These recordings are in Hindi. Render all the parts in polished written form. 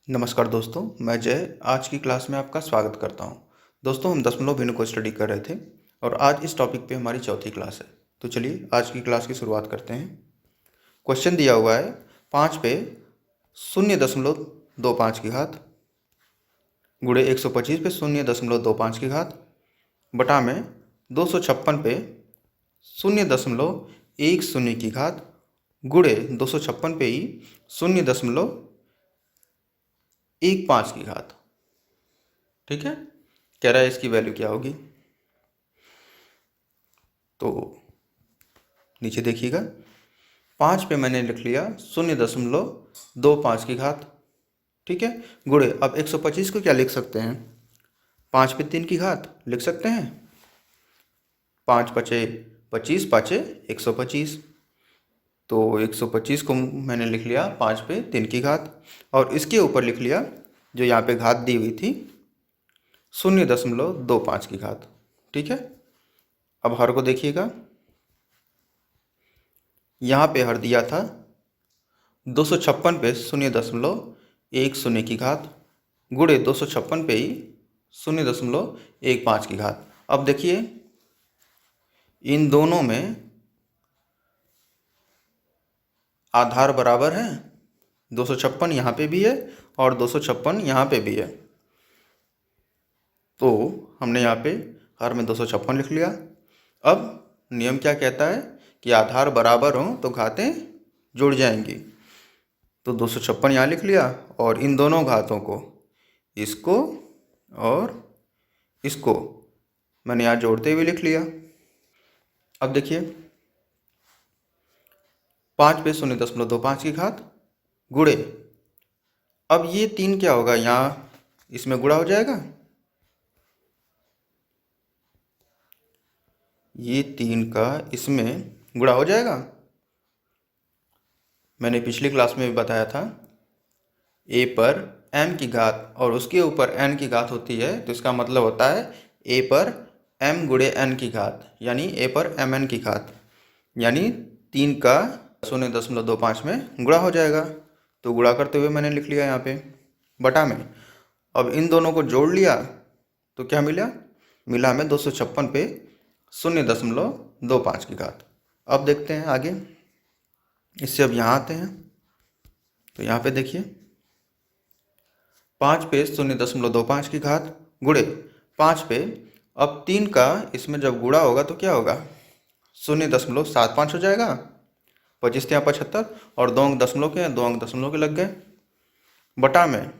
नमस्कार दोस्तों, मैं जय आज की क्लास में आपका स्वागत करता हूं। दोस्तों, हम दशमलव भिन्न को स्टडी कर रहे थे और आज इस टॉपिक पे हमारी चौथी क्लास है। तो चलिए आज की क्लास की शुरुआत करते हैं। क्वेश्चन दिया हुआ है 5 पे 0.25 की घात गुणे 125 पे 0.25 की घात बटा में 256 पे 0.10 की घात गुणे 256 पे ही 0.15 की घात। ठीक है, कह रहा है इसकी वैल्यू क्या होगी। तो नीचे देखिएगा, 5 पे मैंने लिख लिया 0.25 की घात। ठीक है, गुणे अब 125 को क्या लिख सकते हैं, 5 पे 3 की घात लिख सकते हैं। 5 पचे 25, पाँचे 125। तो 125 को मैंने लिख लिया 5 पे 3 की घात और इसके ऊपर लिख लिया जो यहाँ पे घात दी हुई थी 0.25 की घात। ठीक है, अब हर को देखिएगा, यहाँ पे हर दिया था 256 पे 0.10 की घात गुणे 256 पे ही 0.15 की घात। अब देखिए इन दोनों में आधार बराबर है, 256 यहाँ पे भी है और 256 यहाँ पे भी है। तो हमने यहाँ पे हर में 256 लिख लिया। अब नियम क्या कहता है कि आधार बराबर हो तो घातें जुड़ जाएंगी। तो 256 यहाँ लिख लिया और इन दोनों घातों को, इसको और इसको, मैंने यहाँ जोड़ते हुए लिख लिया। अब देखिए 5 पे 0.25 की घात गुणे, अब ये 3 क्या होगा, यहाँ इसमें गुणा हो जाएगा, ये 3 का इसमें गुणा हो जाएगा। मैंने पिछली क्लास में भी बताया था a पर m की घात और उसके ऊपर n की घात होती है तो इसका मतलब होता है a पर m गुणे n की घात, यानी a पर mn की घात, यानी 3 का 0.25 में गुणा हो जाएगा। तो गुणा करते हुए मैंने लिख लिया यहाँ पे बटा में। अब इन दोनों को जोड़ लिया तो क्या मिला, मिला हमें 256 पे 0.25 की घात। अब देखते हैं आगे, इससे अब यहाँ आते हैं। तो यहाँ पे देखिए 5 पे 0.25 की घात गुणे 5 पे, अब 3 का इसमें जब गुणा होगा तो क्या होगा, 0.75 हो जाएगा। 25 यहाँ 75 और 2 अंक दशमलव के हैं, 2 अंक दशमलव के लग गए बटा में।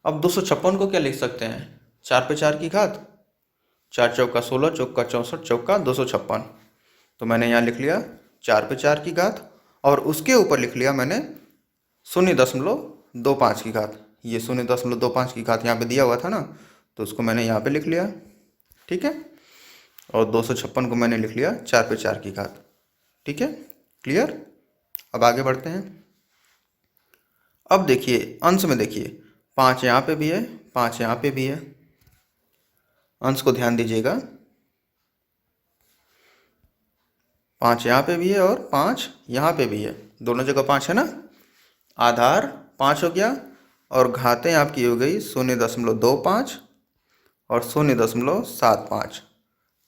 अब 256 को क्या लिख सकते हैं, 4 पे 4 की घात, 4 चौका 16, चौका 64, चौका 256। तो मैंने यहाँ लिख लिया 4 पे 4 की घात और उसके ऊपर लिख लिया मैंने 0.25 की घात। ये 0.25 की घात यहाँ पे दिया हुआ था ना, तो उसको मैंने यहाँ पे लिख लिया। ठीक है, और 256 को मैंने लिख लिया 4 पे 4 की घात। ठीक है, क्लियर। अब आगे बढ़ते हैं। अब देखिए अंश में, देखिए 5 यहाँ पे भी है, 5 यहाँ पे भी है। अंश को ध्यान दीजिएगा, 5 यहाँ पे भी है और 5 यहाँ पे भी है, दोनों जगह 5 है ना। आधार 5 हो गया और घातें आपकी हो गई 0.25 और 0.75।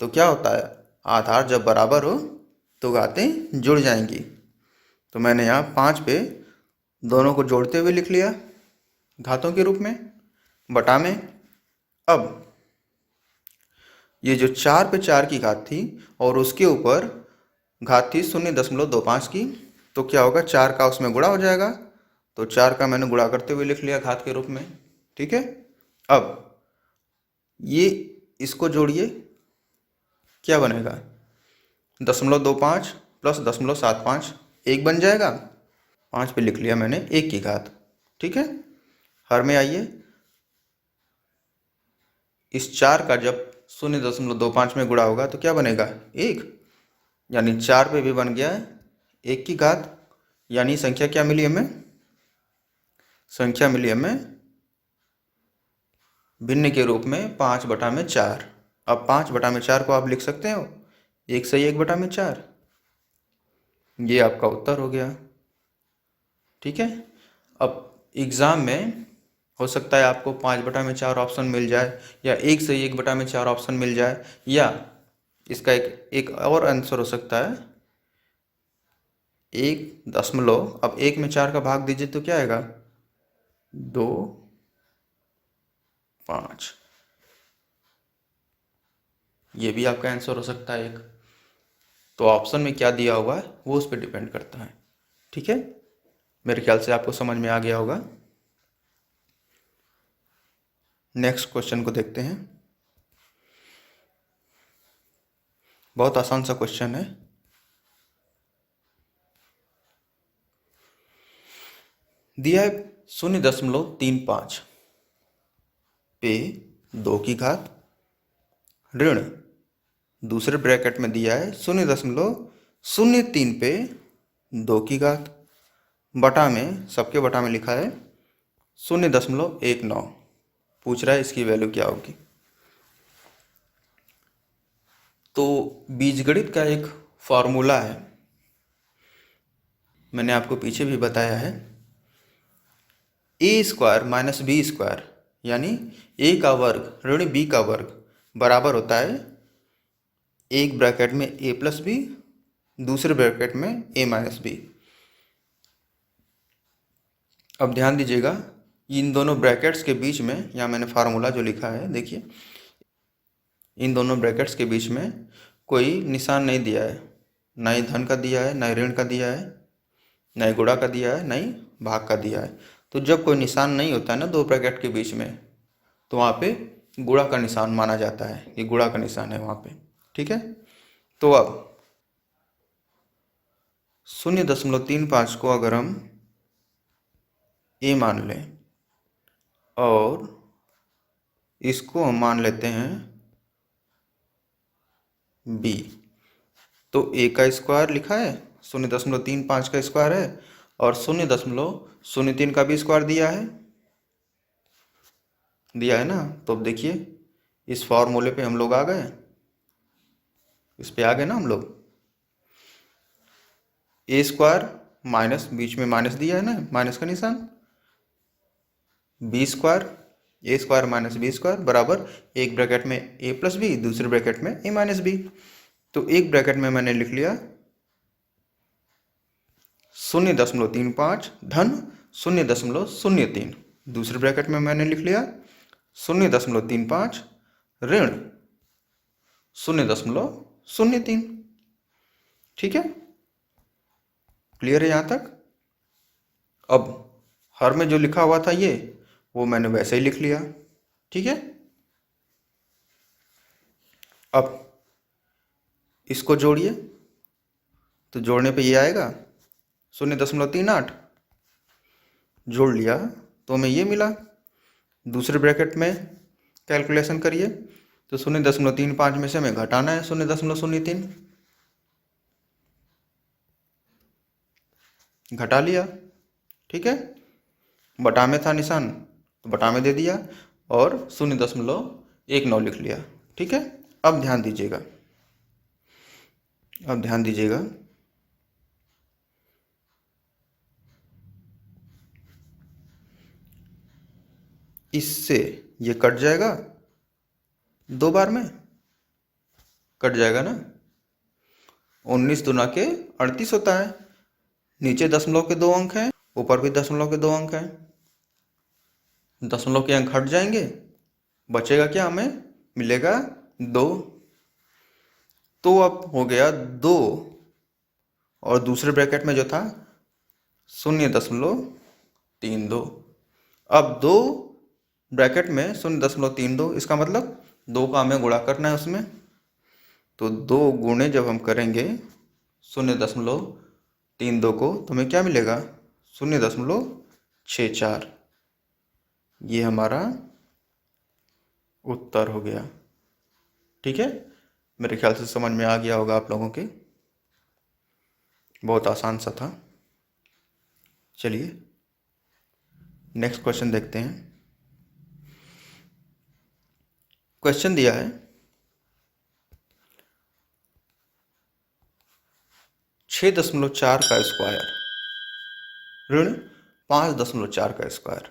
तो क्या होता है, आधार जब बराबर हो तो घातें जुड़ जाएंगी। तो मैंने यहाँ 5 पे दोनों को जोड़ते हुए लिख लिया घातों के रूप में बटा में। अब ये जो 4 पे 4 की घात थी और उसके ऊपर घात थी 0.25 की, तो क्या होगा, 4 का उसमें गुणा हो जाएगा। तो 4 का मैंने गुणा करते हुए लिख लिया घात के रूप में। ठीक है, अब ये इसको जोड़िए, क्या बनेगा, 0.25 प्लस 0.75 1 बन जाएगा। 5 पे लिख लिया मैंने 1 की घात। ठीक है, हर में आइए, इस 4 का जब 0.25 में गुणा होगा तो क्या बनेगा, 1, यानी 4 पे भी बन गया 1 की घात, यानी संख्या क्या मिली हमें, संख्या मिली हमें भिन्न के रूप में 5/4। अब 5/4 को आप लिख सकते हो 1 से 1/4। ये आपका उत्तर हो गया। ठीक है, अब एग्ज़ाम में हो सकता है आपको 5/4 ऑप्शन मिल जाए, या 1 से 1/4 ऑप्शन मिल जाए, या इसका एक और आंसर हो सकता है 1 दशमलव, अब 1 में 4 का भाग दीजिए तो क्या आएगा 2.5। ये भी आपका आंसर हो सकता है एक। तो ऑप्शन में क्या दिया हुआ है वो उस पर डिपेंड करता है। ठीक है, मेरे ख्याल से आपको समझ में आ गया होगा। नेक्स्ट क्वेश्चन को देखते हैं। बहुत आसान सा क्वेश्चन है। दिया है 0.35 पे 2 की घात ऋण, दूसरे ब्रैकेट में दिया है 0.03 पे 2 की घात, बटा में, सबके बटा में लिखा है 0.19। पूछ रहा है इसकी वैल्यू क्या होगी। तो बीजगणित का एक फॉर्मूला है, मैंने आपको पीछे भी बताया है। a² - b², यानी a का वर्ग ऋण b का वर्ग बराबर होता है एक ब्रैकेट में a+b, दूसरे ब्रैकेट में a-b। अब ध्यान दीजिएगा, इन दोनों ब्रैकेट्स के बीच में, यहाँ मैंने फार्मूला जो लिखा है देखिए, इन दोनों ब्रैकेट्स के बीच में कोई निशान नहीं दिया है, ना ही धन का दिया है, ना ही ऋण का दिया है, ना ही गुणा का दिया है, ना ही भाग का दिया है। तो जब कोई निशान नहीं होता है ना दो ब्रैकेट के बीच में, तो वहाँ पे गुणा का निशान माना जाता है, ये गुणा का निशान है वहाँ पे। ठीक है, तो अब 0.35 को अगर हम a मान लें और इसको हम मान लेते हैं b, तो a का स्क्वायर लिखा है, 0.35 का स्क्वायर है, और 0.03 का भी स्क्वायर दिया है ना। तो अब देखिए इस फॉर्मूले पे हम लोग आ गए, इस पे आ गए ना हम लोग। a² माइनस, बीच में माइनस दिया है ना, माइनस का निशान, b² a² - b² बराबर एक ब्रैकेट में a+b, दूसरे ब्रैकेट में a-b। तो एक ब्रैकेट में मैंने लिख लिया 0.35 धन 0.03, दूसरे ब्रैकेट में मैंने लिख लिया 0.35 ऋण 0.03। ठीक है, क्लियर है यहाँ तक। अब हर में जो लिखा हुआ था ये, वो मैंने वैसे ही लिख लिया। ठीक है, अब इसको जोड़िए, तो जोड़ने पे ये आएगा 0.38। जोड़ लिया तो हमें ये मिला। दूसरे ब्रैकेट में कैलकुलेशन करिए, तो 0.35 में से हमें घटाना है 0.03, घटा लिया। ठीक है, बटा में था निशान तो बटा में दे दिया और 0.19 लिख लिया। ठीक है, अब ध्यान दीजिएगा, इससे ये कट जाएगा, 2 बार में कट जाएगा ना। 19 दूना के 38 होता है, नीचे दशमलव के 2 अंक हैं, ऊपर भी दशमलव के 2 अंक हैं, दशमलव के अंक हट जाएंगे, बचेगा क्या, हमें मिलेगा 2। तो अब हो गया 2, और दूसरे ब्रैकेट में जो था 0.32। अब 2 ब्रैकेट में 0.32, इसका मतलब 2 का हमें गुणा करना है उसमें। तो 2 गुणे जब हम करेंगे 0.32 को, तो हमें क्या मिलेगा 0.64। ये हमारा उत्तर हो गया। ठीक है, मेरे ख्याल से समझ में आ गया होगा आप लोगों के, बहुत आसान सा था। चलिए नेक्स्ट क्वेश्चन देखते हैं। क्वेश्चन दिया है 6.4 का स्क्वायर ऋण 5.4 का स्क्वायर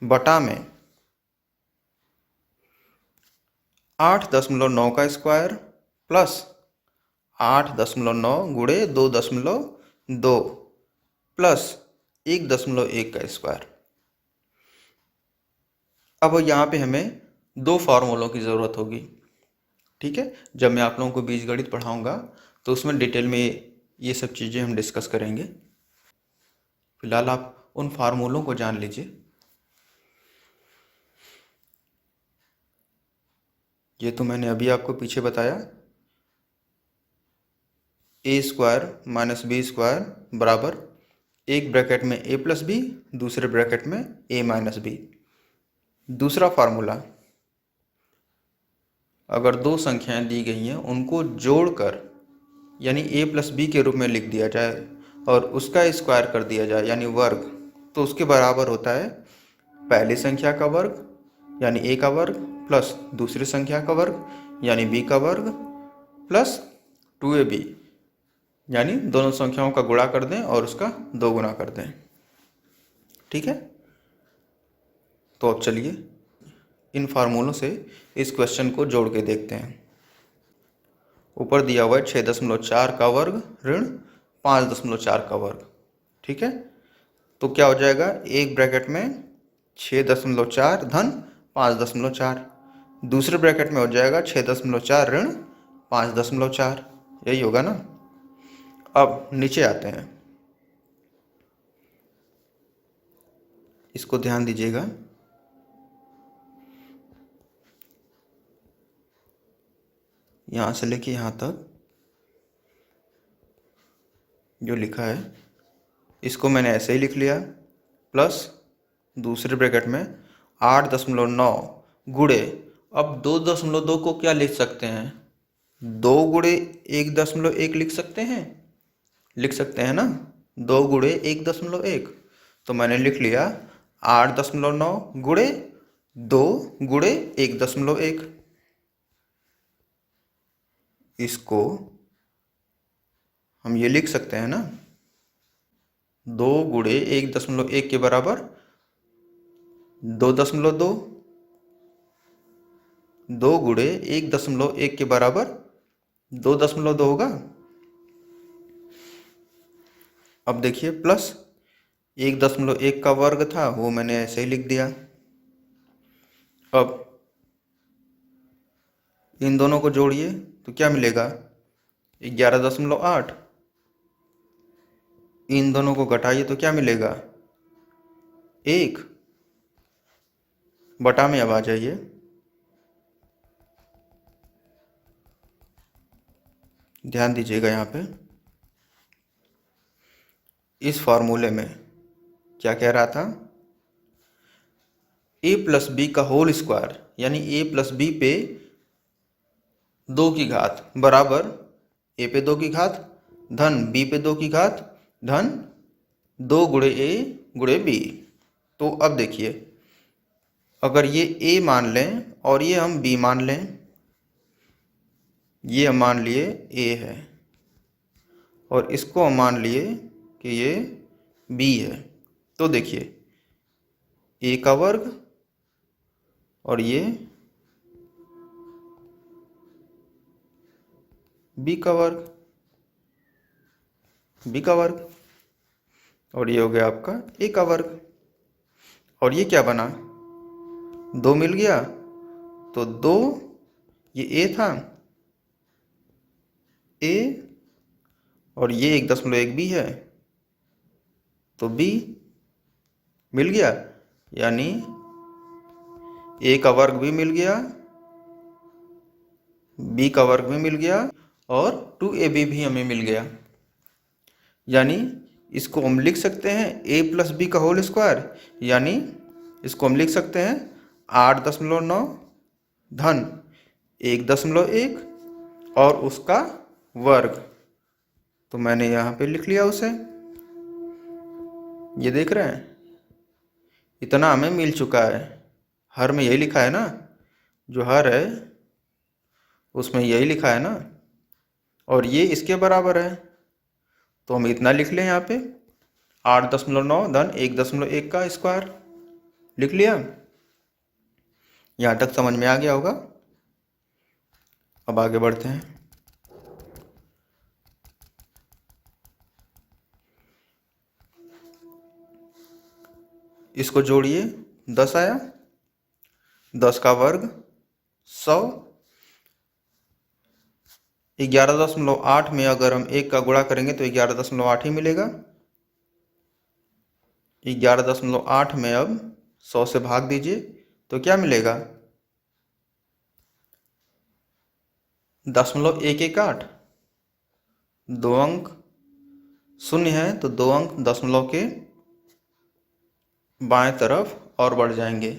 बटा में 8.9 का स्क्वायर प्लस 8.9 गुणे 2.2 प्लस 1.1 का स्क्वायर। अब यहाँ पे हमें दो फार्मूलों की ज़रूरत होगी, ठीक है। जब मैं आप लोगों को बीजगणित पढ़ाऊँगा तो उसमें डिटेल में ये सब चीज़ें हम डिस्कस करेंगे। फिलहाल आप उन फार्मूलों को जान लीजिए। ये तो मैंने अभी आपको पीछे बताया, ए स्क्वायर माइनस बी स्क्वायर बराबर एक ब्रैकेट में ए प्लस बी, दूसरे ब्रैकेट में ए माइनस बी। दूसरा फार्मूला, अगर दो संख्याएं दी गई हैं उनको जोड़कर यानी ए प्लस बी के रूप में लिख दिया जाए और उसका स्क्वायर कर दिया जाए यानी वर्ग, तो उसके बराबर होता है पहली संख्या का वर्ग यानी ए का वर्ग प्लस दूसरी संख्या का वर्ग यानी बी का वर्ग प्लस 2ab यानी दोनों संख्याओं का गुणा कर दें और उसका 2 गुना कर दें, ठीक है। तो अब चलिए इन फार्मूलों से इस क्वेश्चन को जोड़ के देखते हैं। ऊपर दिया हुआ है 6.4 का वर्ग ऋण 5.4 का वर्ग, ठीक है। तो क्या हो जाएगा, एक ब्रैकेट में 6.4 धन 5.4, दूसरे ब्रैकेट में हो जाएगा 6.4 ऋण 5.4, यही होगा ना। अब नीचे आते हैं, इसको ध्यान दीजिएगा। यहाँ से लेके यहाँ तक जो लिखा है इसको मैंने ऐसे ही लिख लिया, प्लस दूसरे ब्रैकेट में 8.9 गुणे, अब 2.2 को क्या लिख सकते हैं, 2 गुणे 1.1 लिख सकते हैं ना, 2 गुणे 1.1। तो मैंने लिख लिया 8.9 गुणे 2 गुणे 1.1। इसको हम ये लिख सकते हैं ना, 2 गुणे 1.1 के बराबर 2.2, 2 गुणे 1.1 के बराबर 2.2 होगा। अब देखिए प्लस 1.1 का वर्ग था वो मैंने ऐसे ही लिख दिया। अब इन दोनों को जोड़िए तो क्या मिलेगा, 11.8। इन दोनों को घटाइए तो क्या मिलेगा, 1। बटा में अब आ जाइए, ध्यान दीजिएगा यहाँ पे इस फॉर्मूले में क्या कह रहा था, ए प्लस बी का होल स्क्वायर यानी ए प्लस बी पे 2 की घात बराबर ए पे 2 की घात धन बी पे 2 की घात धन 2 गुणे ए गुणे बी। तो अब देखिए, अगर ये ए मान लें और ये हम बी मान लें, ये हम मान लिए ए है और इसको हम मान लिए कि ये बी है, तो देखिए ए का वर्ग और ये बी का वर्ग, बी का वर्ग और ये हो गया आपका ए का वर्ग। और ये क्या बना, 2 मिल गया, तो 2 ये ए था, ए और ये 1.1 बी है तो बी मिल गया, यानी ए का वर्ग भी मिल गया, बी का वर्ग भी मिल गया और 2ab भी हमें मिल गया। यानी इसको हम लिख सकते हैं a प्लस बी का होल स्क्वायर, यानी इसको हम लिख सकते हैं 8.9 धन 1.1 और उसका वर्ग। तो मैंने यहाँ पे लिख लिया उसे, ये देख रहे हैं, इतना हमें मिल चुका है। हर में यही लिखा है ना, जो हर है उसमें यही लिखा है ना, और ये इसके बराबर है तो हम इतना लिख लें यहाँ पे 8.9 धन 1.1 का स्क्वायर लिख लिया। यहाँ तक समझ में आ गया होगा। अब आगे बढ़ते हैं। इसको जोड़िए, 10 आया, 10 का वर्ग 100। 11.8 में अगर हम 1 का गुणा करेंगे तो 11.8 ही मिलेगा। 11.8 में अब 100 से भाग दीजिए तो क्या मिलेगा? 0.118। 2 अंक शून्य है तो 2 अंक दशमलव के बाएं तरफ और बढ़ जाएंगे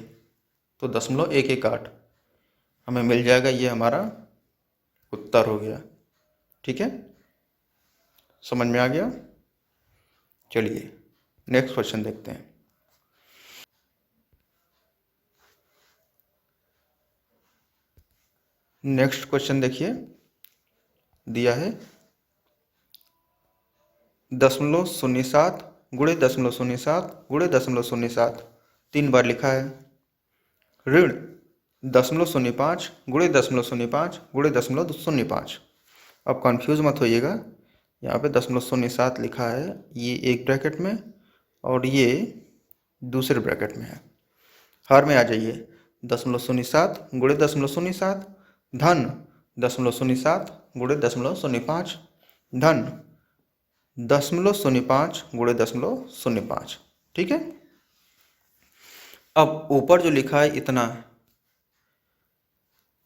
तो 0.118 हमें मिल जाएगा। ये हमारा उत्तर हो गया। ठीक है, समझ में आ गया। चलिए नेक्स्ट क्वेश्चन देखते हैं। नेक्स्ट क्वेश्चन देखिए, दिया है 0.07 गुणे 0.07 गुणे 0.07, 3 बार लिखा है। ऋण 0.05 गुणे 0.05 गुणे 0.05। अब कंफ्यूज मत होइएगा, यहाँ पे 0.07 लिखा है, ये एक ब्रैकेट में और ये दूसरे ब्रैकेट में है। हर में आ जाइए। 0.07 गुणे 0.07 धन 0.07 गुणे 0.05 धन 0.05 गुणे 0.05। ठीक है। अब ऊपर जो लिखा है इतना है,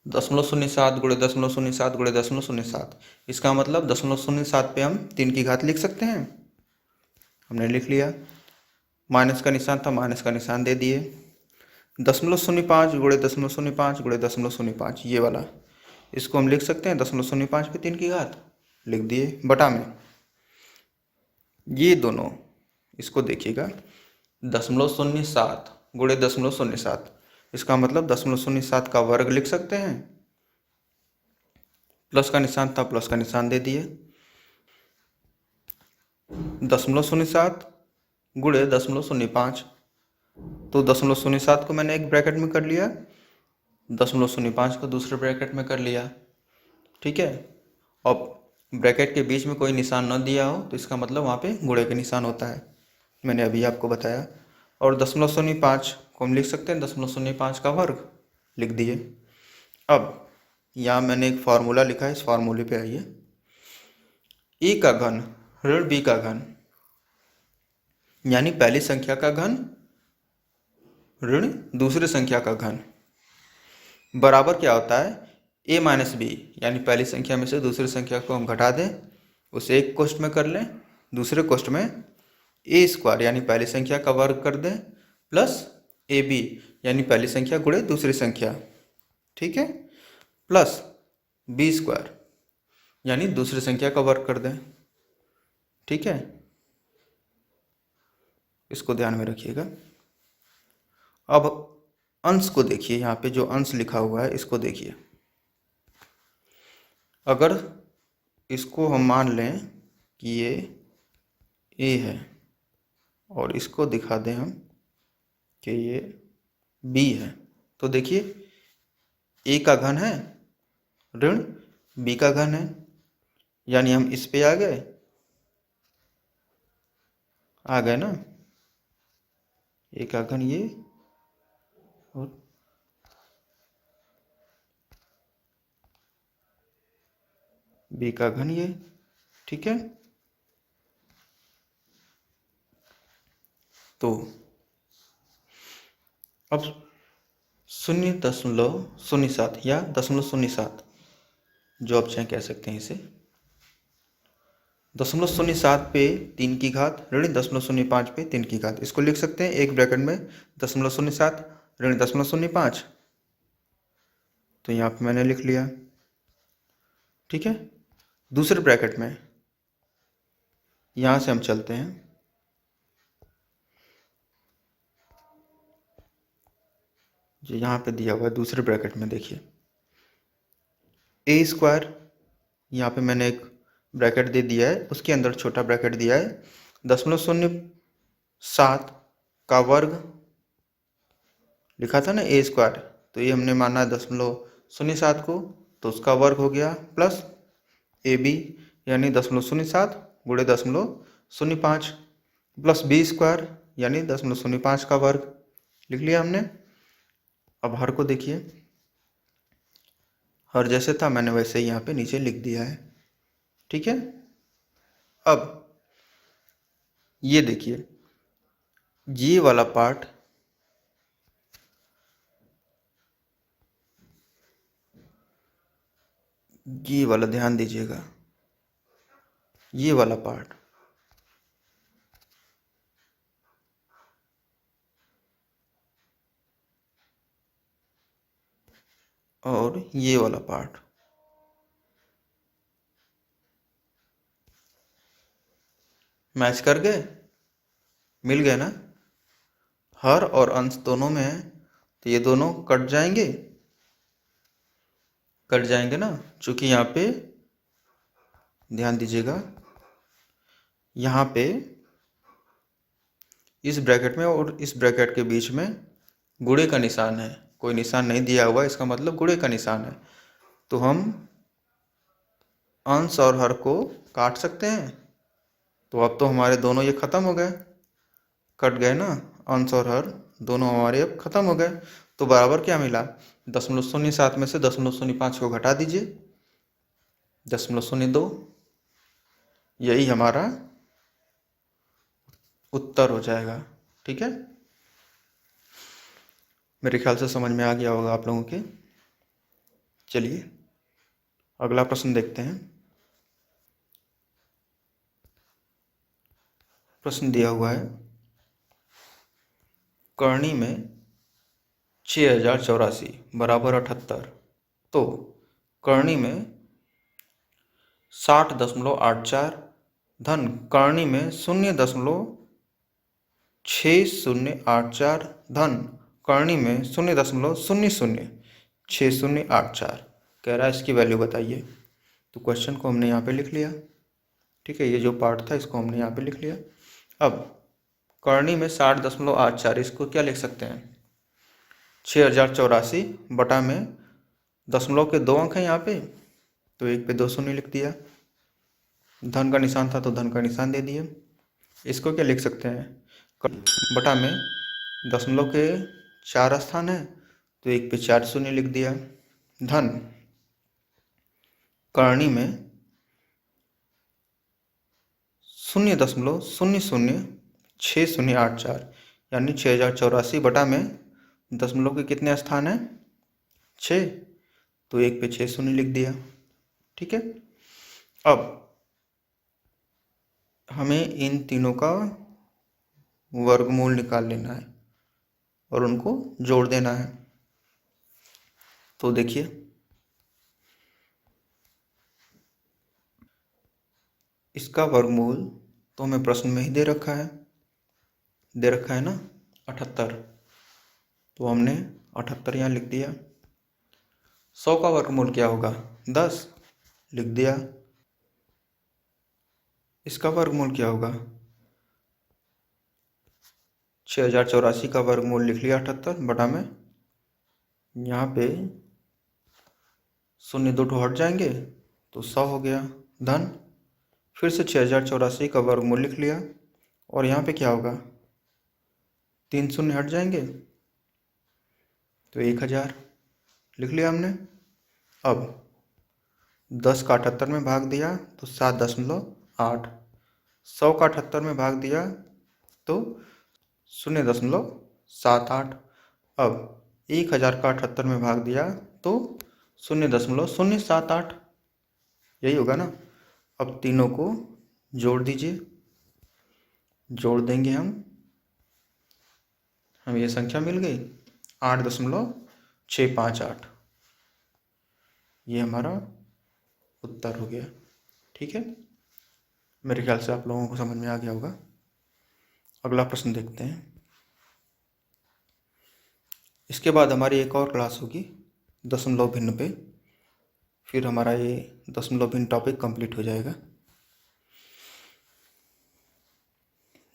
0.07 गुणे 0.07 गुणे 0.07, इसका मतलब 0.07 पे हम 3 की घात लिख सकते हैं। हमने लिख लिया। माइनस का निशान था, माइनस का निशान दे दिए। 0.05 गुणे 0.05 गुणे 0.05, ये वाला, इसको हम लिख सकते हैं 0.05 पे 3 की घात लिख दिए बटा में। ये दोनों, इसको देखिएगा, 0.07 गुणे 0.07, इसका मतलब 0.07 का वर्ग लिख सकते हैं। प्लस का निशान था, प्लस का निशान दे दिए। 0.07 गुणे 0.05, तो 0.07 को मैंने एक ब्रैकेट में कर लिया, 0.05 को दूसरे ब्रैकेट में कर लिया। ठीक है। अब ब्रैकेट के बीच में कोई निशान न दिया हो तो इसका मतलब वहाँ पे गुणे का निशान होता है, मैंने अभी आपको बताया। और 0.05 को हम लिख सकते हैं 0.05 का वर्ग लिख दिए। अब यहाँ मैंने एक फार्मूला लिखा है, इस फार्मूले पे आइए। ए का घन ऋण बी का घन, यानी पहली संख्या का घन ऋण दूसरी संख्या का घन, बराबर क्या होता है? ए माइनस बी, यानी पहली संख्या में से दूसरी संख्या को हम घटा दें, उसे एक कोष्ठ में कर लें, दूसरे कोष्ठ में ए स्क्वायर यानी पहली संख्या का वर्ग कर दें प्लस ए बी यानी पहली संख्या गुणे दूसरी संख्या। ठीक है। प्लस बी स्क्वायर यानी दूसरी संख्या का वर्ग कर दें। ठीक है, इसको ध्यान में रखिएगा। अब अंश को देखिए, यहाँ पे जो अंश लिखा हुआ है इसको देखिए। अगर इसको हम मान लें कि ये ए है और इसको दिखा दें हम कि ये बी है, तो देखिए ए का घन है ऋण बी का घन है, यानी हम इस पे आ गए ना। ए का घन ये और बी का घन ये। ठीक है, तो अब 0.07 या 0.07, जो आप चाहे कह सकते हैं इसे, 0.07 पे 3 की घात ऋण 0.05 पे 3 की घात, इसको लिख सकते हैं एक ब्रैकेट में 0.07 ऋण 0.05, तो यहाँ पे मैंने लिख लिया। ठीक है। दूसरे ब्रैकेट में यहाँ से हम चलते हैं, जो यहाँ पे दिया हुआ है दूसरे ब्रैकेट में, देखिए ए स्क्वायर, यहाँ पे मैंने एक ब्रैकेट दे दिया है, उसके अंदर छोटा ब्रैकेट दिया है 0.05 7 का वर्ग लिखा था ना a स्क्वायर, तो ये हमने माना 0.07 को, तो उसका वर्ग हो गया प्लस AB यानी 0.07 गुणे 0.05 प्लस b स्क्वायर यानी 0.05 का वर्ग लिख लिया हमने। अब हर को देखिए, हर जैसे था मैंने वैसे ही यहाँ पे नीचे लिख दिया है, ठीक है। अब ये देखिए, ये वाला पार्ट ये वाला ध्यान दीजिएगा, ये वाला पार्ट और ये वाला पार्ट मैच कर गए, मिल गए ना। हर और अंश दोनों में है, तो ये दोनों कट जाएंगे, कट जाएंगे ना, चूंकि यहाँ पे ध्यान दीजिएगा, यहाँ पे इस ब्रैकेट में और इस ब्रैकेट के बीच में गुणे का निशान है, कोई निशान नहीं दिया हुआ, इसका मतलब गुणे का निशान है। तो हम अंश और हर को काट सकते हैं। तो अब तो हमारे दोनों ये खत्म हो गए, कट गए ना, अंश और हर दोनों हमारे अब खत्म हो गए। तो बराबर क्या मिला, 0.07 में से 0.05 को घटा दीजिए, 0.02, यही हमारा उत्तर हो जाएगा, ठीक है। मेरे ख्याल से समझ में आ गया होगा आप लोगों के। चलिए अगला प्रश्न देखते हैं। प्रश्न दिया हुआ है, करनी में 6084 बराबर 78, तो करनी में 60.84 धन करनी में 0.6084 धन करनी में 0.006084 कह रहा है, इसकी वैल्यू बताइए। तो क्वेश्चन को हमने यहाँ पे लिख लिया, ठीक है, ये जो पार्ट था इसको हमने यहाँ पे लिख लिया। अब करनी में 60.84, इसको क्या लिख सकते हैं, 6084 बटा में दशमलव के 2 अंक हैं यहाँ पे, तो एक पे 2 शून्य लिख दिया, धन का निशान था तो धन का निशान दे दिए। इसको क्या लिख सकते हैं, बटा में दशमलव के 4 स्थान है, तो एक पे 4 शून्य लिख दिया, धन करनी में 0.006084 यानी 6084 बटा में दशमलव के कितने स्थान हैं, 6, तो एक पे 6 शून्य लिख दिया, ठीक है। अब हमें इन तीनों का वर्गमूल निकाल लेना है और उनको जोड़ देना है। तो देखिए, इसका वर्गमूल तो हमें प्रश्न में ही दे रखा है ना 78, तो हमने 78 यहाँ लिख दिया। 100 का वर्गमूल क्या होगा, 10 लिख दिया। इसका वर्गमूल क्या होगा, 6084 का वर्गमूल लिख लिया 78 बटा में, यहाँ पे 0 2 हट जाएंगे तो 100 हो गया, धन फिर से 6084 का वर्गमूल लिख लिया, और यहाँ पे क्या होगा, 3 शून्य हट जाएंगे तो 1000 लिख लिया हमने। अब 10 का 78 में भाग दिया तो 7.8, 100 का 78 में भाग दिया तो 0.78, अब 1000 का 78 में भाग दिया तो 0.078, यही होगा ना। अब तीनों को जोड़ दीजिए, जोड़ देंगे हम ये संख्या मिल गई 8.658, ये हमारा उत्तर हो गया, ठीक है। मेरे ख्याल से आप लोगों को समझ में आ गया होगा। अगला प्रश्न देखते हैं। इसके बाद हमारी एक और क्लास होगी दशमलव भिन्न पे, फिर हमारा ये दशमलव भिन्न टॉपिक कंप्लीट हो जाएगा।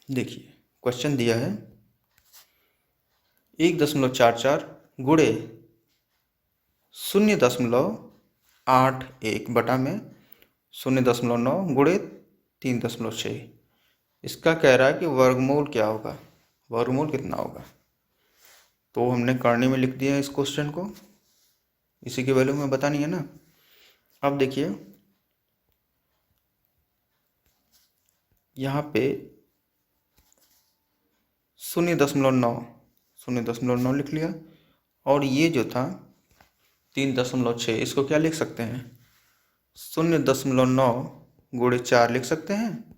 देखिए क्वेश्चन दिया है 1.44 गुणे 0.81 बटा में 0.9 गुणे 3.6। इसका कह रहा है कि वर्गमूल क्या होगा, वर्गमूल कितना होगा। तो हमने करनी में लिख दिया है इस क्वेश्चन को, इसी की वैल्यू में बतानी है ना। अब देखिए यहाँ पे 0.9 लिख लिया, और ये जो था 3.6, इसको क्या लिख सकते हैं, 0.9 गुणे 4 लिख सकते हैं,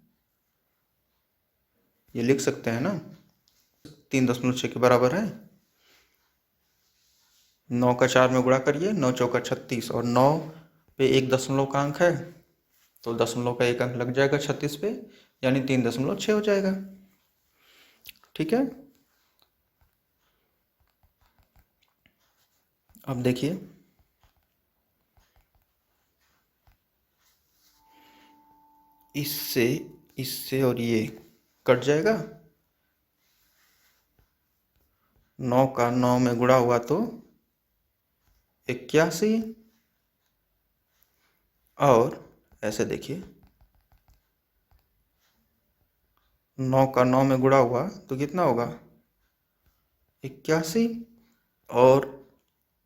ये लिख सकते हैं ना। 3.6 के बराबर है, 9 का 4 में गुणा करिए, 9 चौका 36, और 9 पे 1 दशमलव का अंक है, तो दशमलव का 1 अंक लग जाएगा 36 पे, यानी 3.6 हो जाएगा। ठीक है, अब देखिए इससे और ये कट जाएगा, 9 का 9 में गुणा हुआ तो 81, और ऐसे देखिए 9 का 9 में गुणा हुआ तो कितना होगा 81, और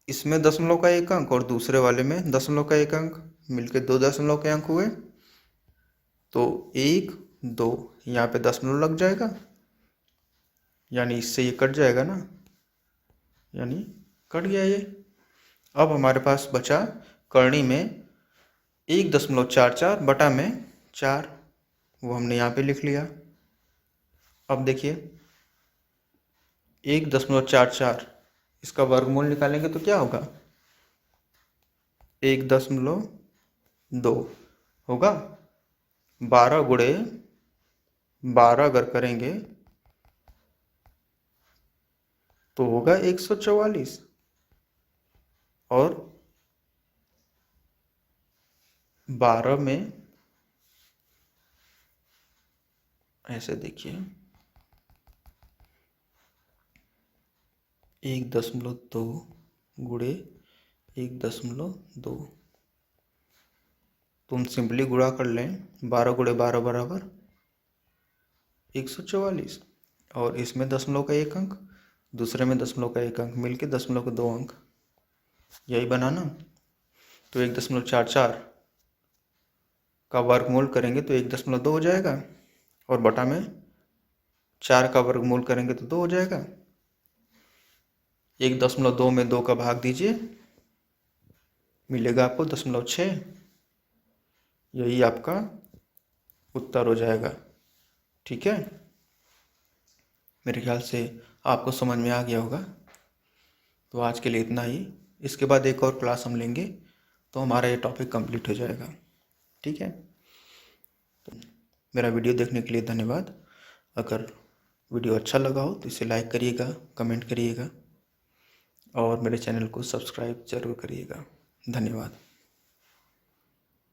इसमें दशमलव का 1 अंक और दूसरे वाले में दशमलव का 1 अंक, मिलके 2 दशमलव के अंक हुए, तो 1 2 यहाँ पे दशमलव लग जाएगा, यानी इससे ये कट जाएगा ना, यानी कट गया ये। अब हमारे पास बचा करनी में 1.44 बटा में 4, वो हमने यहाँ पे लिख लिया। अब देखिए 1.44, इसका वर्गमूल निकालेंगे तो क्या होगा 1.2 होगा। 12 गुणे 12 अगर करेंगे तो होगा 144, और 12 में ऐसे देखिए 1.2 गुणे 1.2, तुम सिंपली गुणा कर लें, 12 गुणे 12 बराबर 144, और इसमें दशमलव का 1 अंक, दूसरे में दशमलव का 1 अंक, मिलके दशमलव के 2 अंक, यही बना ना। तो 1.44 का वर्गमूल करेंगे तो 1.2 हो जाएगा, और बटा में 4 का वर्गमूल करेंगे तो 2 हो जाएगा। 1.2 में 2 का भाग दीजिए, मिलेगा आपको 0.6, यही आपका उत्तर हो जाएगा। ठीक है, मेरे ख्याल से आपको समझ में आ गया होगा। तो आज के लिए इतना ही, इसके बाद एक और क्लास हम लेंगे तो हमारा ये टॉपिक कंप्लीट हो जाएगा। ठीक है, तो मेरा वीडियो देखने के लिए धन्यवाद। अगर वीडियो अच्छा लगा हो तो इसे लाइक करिएगा, कमेंट करिएगा, और मेरे चैनल को सब्सक्राइब जरूर करिएगा। धन्यवाद।